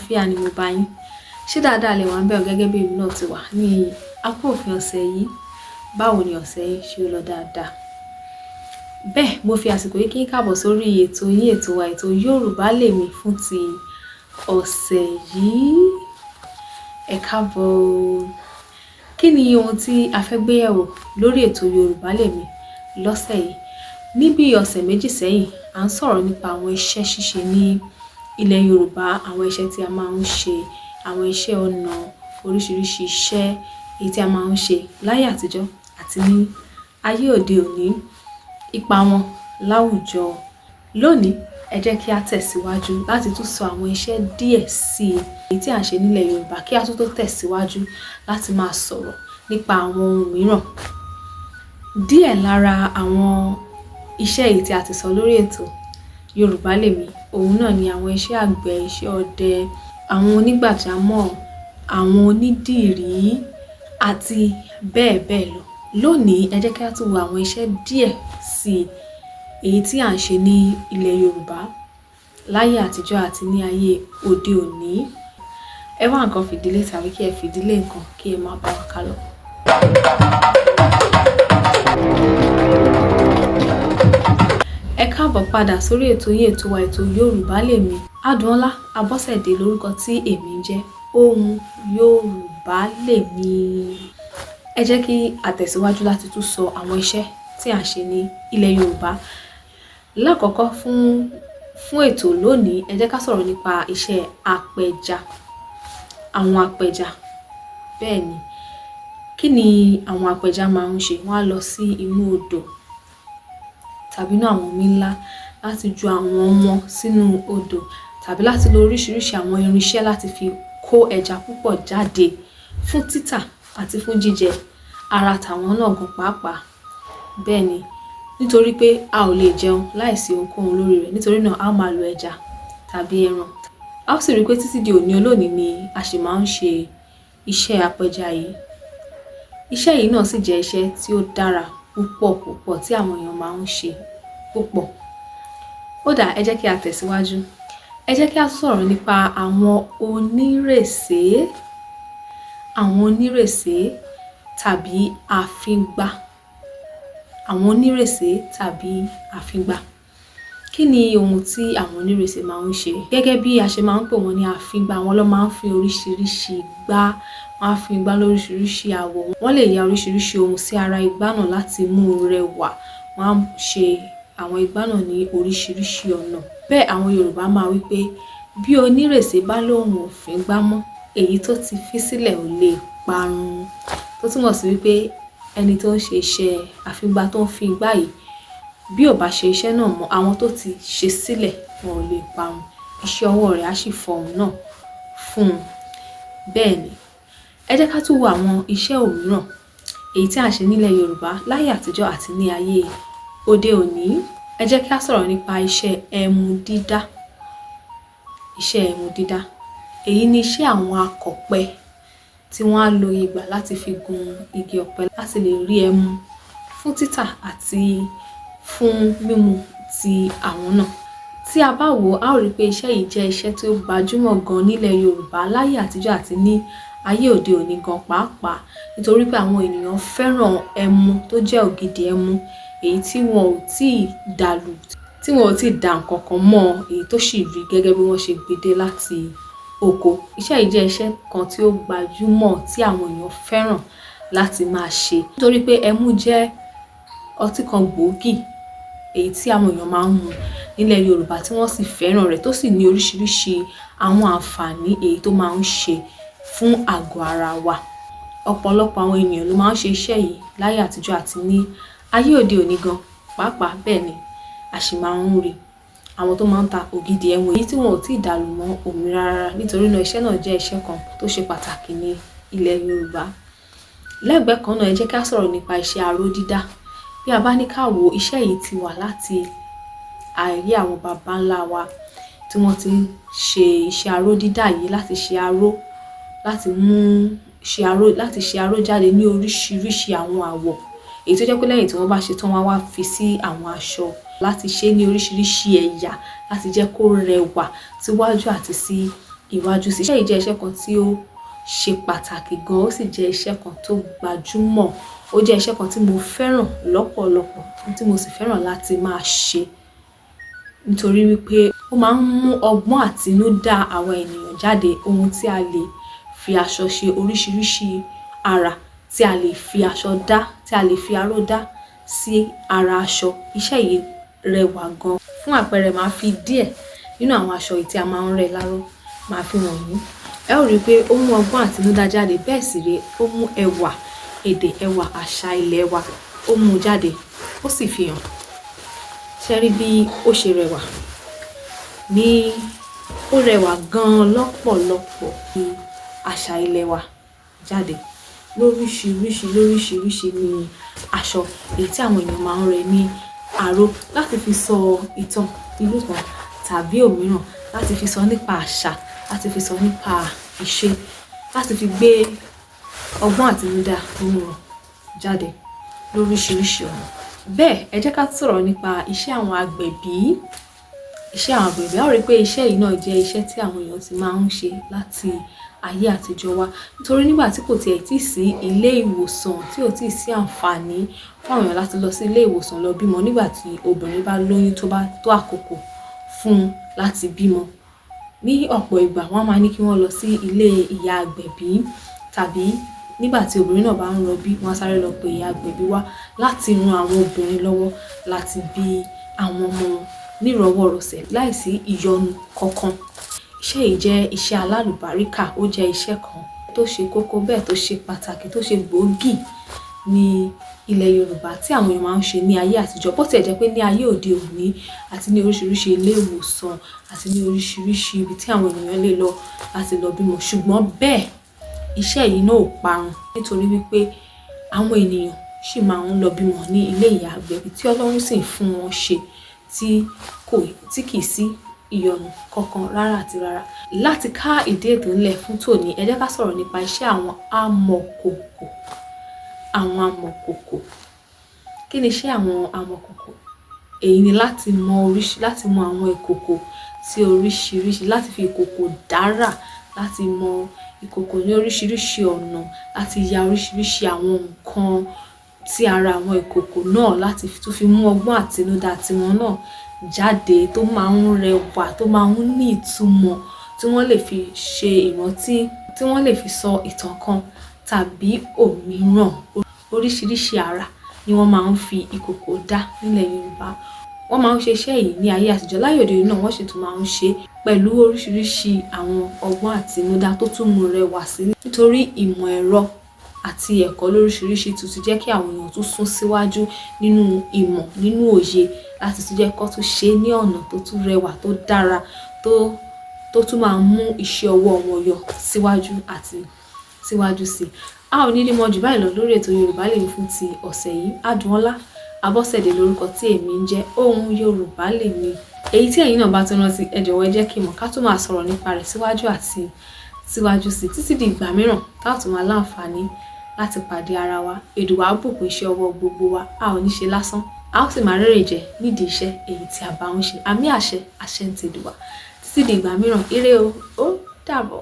àlàáfíà ni mo bá yín. Ṣé dáadáa lẹ wà ń bẹ̀ gẹ́gẹ́ bí èmi náà ti wà ní àpò òfin ọ̀sẹ̀ yìí? Báwo ni ọ̀sẹ̀ yìí ṣe lọ dáadáa? Bẹ́ẹ̀ mo fi àsìkò yìí kí n káàbọ̀ sórí ètò yín, ètò wa, ètò Yorùbá L'èmi fún ti ọ̀sẹ̀ yìí. Ẹ káàbọ̀. Kí ni ohun tí a fẹ́ gbé yẹ̀wò lórí ètò Yorùbá L'èmi lọ́sẹ̀ yìí? Ní bí ọ̀sẹ̀ méjì sẹ́yìn, à ń sọ̀rọ̀ nípa àwọn iṣẹ́ ṣíṣe ní ilẹ̀ Yorùbá, àwọn iṣẹ́ tí a máa ń ṣe, àwọn iṣẹ́ ọnà, oríṣiríṣi iṣẹ́ èyí tí a máa ń ṣe láyé àtijọ́ àti ní ayé òde òní, ipa wọn láwùjọ. Lónìí, ẹ jẹ́ kí a tẹ̀síwájú láti tún sọ àwọn iṣẹ́ díẹ̀ sí èyí tí à ń ṣe nílẹ̀ Yorùbá kí a tó tẹ̀síwájú láti máa sọ̀rọ̀ nípa àwọn ohun mìíràn. Díẹ̀ lára àwọn iṣẹ́ èyí tí a ti sọ lórí ètò Yorùbá L'èmi, òun náà ni àwọn iṣẹ́ àgbẹ̀, iṣẹ́ ọdẹ, àwọn onígbàjámọ̀, àwọn onídìrí àti bẹ́ẹ̀ bẹ́ẹ̀ lọ. Lónìí, ẹ jẹ́ kí a tún wo àwọn iṣẹ́ díẹ̀ sí èyí tí à ń ṣe ní ilẹ̀ Yorùbá láyé àtijọ́ àti ní ayé òde òní. Ẹ wá nǹkan fìdílé tàbí kí ẹ fìdílé nǹkan kí ẹ máa bá wa kálọ. Ẹ káàbọ̀ padà sórí ètò yín, ètò wa, ètò Yorùbá L'èmi. Adùnọlá Abọ́sẹ̀dé lórúkọ tí èmi ń jẹ́. Ohùn Yorùbá L'èmi. Ẹ jẹ́ kí a tẹ̀síwájú láti tún sọ àwọn iṣẹ́ tí à ń ṣe ní ilẹ̀ Yorùbá. Lákọ̀ọ́kọ́ fún ètò lónìí, ẹ jẹ́ ká sọ̀rọ̀ nípa iṣẹ́ apẹja. Àwọn apẹja. Bẹ́ẹ̀ ni. Kí ni àwọn apẹja máa ń ṣe? Wọ́n á lọ sí inú odò tàbí inú àwọn omi ńlá láti ju àwọn wọn sínú odò tàbí láti lo oríṣiríṣi àwọn irinṣẹ́ láti fi kó ẹja púpọ̀ jáde fún títà àti fún jíjẹ ara tàwọn náà gan pàápàá. Bẹ́ẹ̀ ni, nítorí pé a ò lè jẹun láìsí ohunkóhun lórí rẹ̀, nítorí náà a máa lo ẹja tàbí ẹran. A ó sì rí pé títí di òní olónìí ni a sì máa ń ṣe iṣẹ́ apẹja yìí. Iṣẹ́ yìí náà sì jẹ́ iṣẹ́ tí ó dára púpọ̀ tí àwọn èèyàn máa ń ṣe púpọ̀. Ó dáa, ẹ jẹ́ kí a tẹ̀síwájú. Ẹ jẹ́ kí a sọ̀rọ̀ nípa àwọn onírèsé. Àwọn onírèsé tàbí àfíngbá. Àwọn onírèsé tàbí àfíngbá. Kí ni ohun tí àwọn onírèsé máa ń ṣe? Gẹ́gẹ́ bí a ṣe máa ń pè wọ́n ní àfíngbá, wọ́n ló máa ń fi oríṣiríṣi igbá, wọ́n á fi igbá lóríṣiríṣi àwọ̀. Wọ́n lè ya oríṣiríṣi ohun sí ara igbá náà láti mú rẹwà. Wọ́n á ṣe àwọn igbá náà ní oríṣiríṣi ọ̀nà. Bẹ́ẹ̀ àwọn Yorùbá máa wí pé bí onírèsé bá lóhùn ò fíngbá mọ́, èyí tó ti fi sílẹ̀ ò lè parun. Tó túmọ̀ sí wípé ẹni tó ń ṣe iṣẹ́ àfíngbá tó ń fi igbá yìí, bí ò bá ṣe iṣẹ́ náà mọ́, àwọn tó ti ṣe sílẹ̀ wọn ò lè parun. Iṣẹ́ ọwọ́ rẹ̀ á sì fọhùn náà fún un. Bẹ́ẹ̀ ni, ẹ jẹ́ ká tún wo àwọn iṣẹ́ òmíràn èyí tí à ń ṣe nílẹ̀ Yorùbá láyé àtijọ́ àti ní ayé òde òní. Ẹ jẹ́ kí a sọ̀rọ̀ nípa iṣẹ́ ẹmu dídá. Iṣẹ́ ẹmu dídá. Èyí ni iṣẹ́ àwọn akọ̀pẹ tí wọ́n á lo igbá láti fi gun igi ọ̀pẹ láti lè rí ẹmu fún títà àti fún mímu ti àwọn náà. Tí a bá wò, a ó rí pé iṣẹ́ yìí jẹ́ iṣẹ́ tí ó gbajúmọ̀ gan nílẹ̀ Yorùbá láyé àtijọ́ àti ní ayé òde òní gan pàápàá, nítorí pé àwọn ènìyàn fẹ́ràn ẹmu tó jẹ́ ògidì ẹmu, èyí tí wọn ò tíì dàlù, tí wọn ò tíì dà nǹkan kan mọ́, èyí tó sì rí gẹ́gẹ́ bí wọ́n ṣe gbé dé láti oko. Iṣẹ́ yìí jẹ́ iṣẹ́ kan tí ó gbajúmọ̀ tí àwọn èèyàn fẹ́ràn láti máa ṣe, nítorí pé ẹmu jẹ́ ọtí kan gbòógì èyí tí àwọn èèyàn máa ń mu nílẹ̀ Yorùbá tí wọ́n sì fẹ́ràn rẹ̀, tó sì ní oríṣiríṣi àwọn àǹfààní èyí tó máa ń ṣe fún àgọ́ ara wa. Ọ̀pọ̀lọpọ̀ àwọn ènìyàn ló máa ń ṣe iṣẹ́ yìí láyé àtijọ́ àti ní ayé òde òní gan pàápàá. Bẹ́ẹ̀ ni, a sì máa ń rí àwọn tó máa ń ta ògidì ẹmu èyí tí wọn ò tíì dàlù mọ́ omi rárá. Nítorí náà iṣẹ́ náà jẹ́ iṣẹ́ kan tó ṣe pàtàkì ní ilẹ̀ Yorùbá. Lẹ́gbẹ̀ẹ́ kan náà, ẹ jẹ́ ká sọ̀rọ̀ nípa iṣẹ́ aró dídá. Bí a bá ní ká wo, iṣẹ́ yìí ti wà láti ayé àwọn baba ńlá wa tí wọ́n ti ń ṣe iṣẹ́ aró dídá yìí, láti ṣe aró, láti ṣe aró jáde ní oríṣiríṣi àwọn àwọ̀, èyí tó jẹ́ pé lẹ́yìn tí wọ́n bá ṣe tán, wọ́n á wá fi sí àwọn aṣọ láti ṣe ní oríṣiríṣi ẹ̀yà láti jẹ́ kó rẹwà síwájú àti sí iwájú sí. Iṣẹ́ yìí jẹ́ iṣẹ́ kan tí ó ṣe pàtàkì gan, ó sì jẹ́ iṣẹ́ kan tó gbajúmọ̀. Ó jẹ́ iṣẹ́ kan tí mo fẹ́ràn lọ́pọ̀lọpọ̀, tí mo sì fẹ́ràn láti máa ṣe nítorí wípé ó máa ń mú ọgbọ́n àtinúdá àwọn ènìyàn jáde. Ohun tí a lè fi aṣọ ṣe, oríṣiríṣi àrà tí a lè fi aṣọ dá, tí a lè fi aró dá sí ara aṣọ. Iṣẹ́ yìí rẹwà gan. Fún àpẹẹrẹ, màá fi díẹ̀ nínú àwọn aṣọ yìí tí a máa ń rẹ́ láró, màá fi hàn yín. Ẹ ó rí i pé ó mú ọgbọ́n àtinúdá jáde, bẹ́ẹ̀ sì rèé ó mú ẹwà èdè, ẹwà àṣà ilẹ̀ wa, ó mú jáde, ó sì fi hàn. Ṣé rí bí ó ṣe rẹwà? Ó rẹwà gan lọ́pọ̀lọpọ̀ ní àṣà ilẹ̀ wa jáde. Lóríṣiríṣi ni aṣọ èyí tí àwọn èèyàn máa ń rẹ́ ní aró láti fi sọ ìtàn ìlú kan tàbí òmíràn, láti fi sọ nípa àṣà, láti fi sọ nípa ìṣe, láti fi gbé ọgbọ́n àtinúdá inú wọn jáde lóríṣiríṣi ọ̀nà. Bẹ́ẹ̀, ẹ jẹ́ ká sọ̀rọ̀ nípa iṣẹ́ àwọn agbẹ̀bí. Iṣẹ́ àwọn agbẹ̀bí, a ó rí i pé iṣẹ́ yìí náà jẹ́ iṣẹ́ tí àwọn èèyàn ti máa ń ṣe láti ayé àtijọ́ wá. Nítorí nígbà tí kò tiẹ̀ tí sí ilé ìwòsàn, tí ò tí sí àǹfààní fún àwọn èèyàn láti lọ sí ilé ìwòsàn lọ bímọ nígbà tí obìnrin bá lóyún tó bá tó àkókò fún un láti bímọ. Ní ọ̀pọ̀ ìgbà wọ́n máa ní kí wọ́n lọ sí ilé ìyá agbẹ̀bí, tàbí nígbà tí obìnrin náà bá ń rọbí, wọ́n á sáré lọ pe ìyá agbẹ̀bí wá láti ran àwọn obìnrin lọ́wọ́ láti bí àwọn ọmọ wọn nírọ̀wọ́rọ̀sẹ̀ láìsí ìyọnu kankan. Iṣẹ́ yìí jẹ́ iṣẹ́ alálùbáríkà, ó jẹ́ iṣẹ́ kan tó ṣe kókó, bẹ́ẹ̀ tó ṣe pàtàkì, tó ṣe gbòógì ní ilẹ̀ Yorùbá tí àwọn èèyàn máa ń ṣe ní ayé àtijọ́. Bó tiẹ̀ jẹ́ pé ní ayé òde òní àti ní oríṣiríṣi ilé ìwòsàn àti ní oríṣiríṣi ibi tí àwọn ènìyàn lè lọ láti lọ bímọ, ṣùgbọ́n bẹ́ẹ̀ iṣẹ́ yìí náà ò parun nítorí wípé àwọn ènìyàn sì máa ń lọ bímọ ní ilé ìyá agbẹ̀bí tí Ọlọ́run sì ń fún wọn ṣe tí kì í sí ìyọnu kankan rárá àti rárá. Láti ká ìdí ètò ńlẹ̀ fún tòní, ẹ jẹ́ ká sọ̀rọ̀ nípa iṣẹ́ àwọn amọ̀kòkò. Àwọn amọ̀kòkò. Kí ni iṣẹ́ àwọn amọ̀kòkò? Èyí ni láti mọ àwọn ìkòkò sí oríṣiríṣi, láti fi ìkòkò dára, láti mọ ìkòkò ní oríṣiríṣi ọ̀nà, láti ya oríṣiríṣi àwọn nǹkan sí ara àwọn ìkòkò náà, láti tún fi mú ọgbọ́n àtinúdá tiwọn náà jáde tó máa ń rẹwà, tó máa ń ní ìtumọ̀, tí wọ́n lè fi ṣe ìrántí, tí wọ́n lè fi sọ ìtàn kan tàbí òmíràn. Oríṣiríṣi àrà ni wọ́n máa ń fi ìkòkò dá nílẹ̀ Yorùbá. Wọ́n máa ń ṣe iṣẹ́ yìí ní ayé àtijọ́, láyé òde òní náà wọ́n sì tún máa ń ṣe pẹ̀lú oríṣiríṣi àwọn ọgbọ́n àtinúdá tó tún mú rẹwà sí. Nítorí ìmọ̀ ẹ̀rọ àti ẹ̀kọ́ lóríṣiríṣi tún ti jẹ́ kí àwọn èèyàn tún sún síwájú nínú ìmọ̀, nínú òye, láti tún jẹ́ kó tún ṣe ní ọ̀nà tó tún rẹwà, tó dára, tó tún máa mú iṣẹ́ ọwọ́ wọn yọ síwájú àti síwájú sí i. A ò ní rí mọ́ jù báyìí lọ lórí ètò Yorùbá L'èmi fún ti ọ̀sẹ̀ yìí. Adùnọlá Abọ́sẹ̀dé lórúkọ tí èmi ń jẹ́, ohun Yorùbá L'èmi. Èyí tí ẹ̀yin náà bá tún rántí, ẹ jọ̀wọ́ ẹ jẹ́ kí n mọ̀, ká tún máa sọ̀rọ̀ nípa rẹ̀ síwájú àti síwájú sí i títí di ìgbà mìíràn tá ò tún máa láǹfààní láti pàdé ara wa. Èdùà á bùkún iṣẹ́ ọwọ́ gbogbo wa, a ò ní ṣe lásán, a ó sì máa rere jẹ nídìí iṣẹ́ èyí tí a bá ń ṣe. Àmì àṣẹ, àṣẹ ń tẹ̀dùwà. Títí di ìgbà mìíràn, ire o, ó dàbọ̀.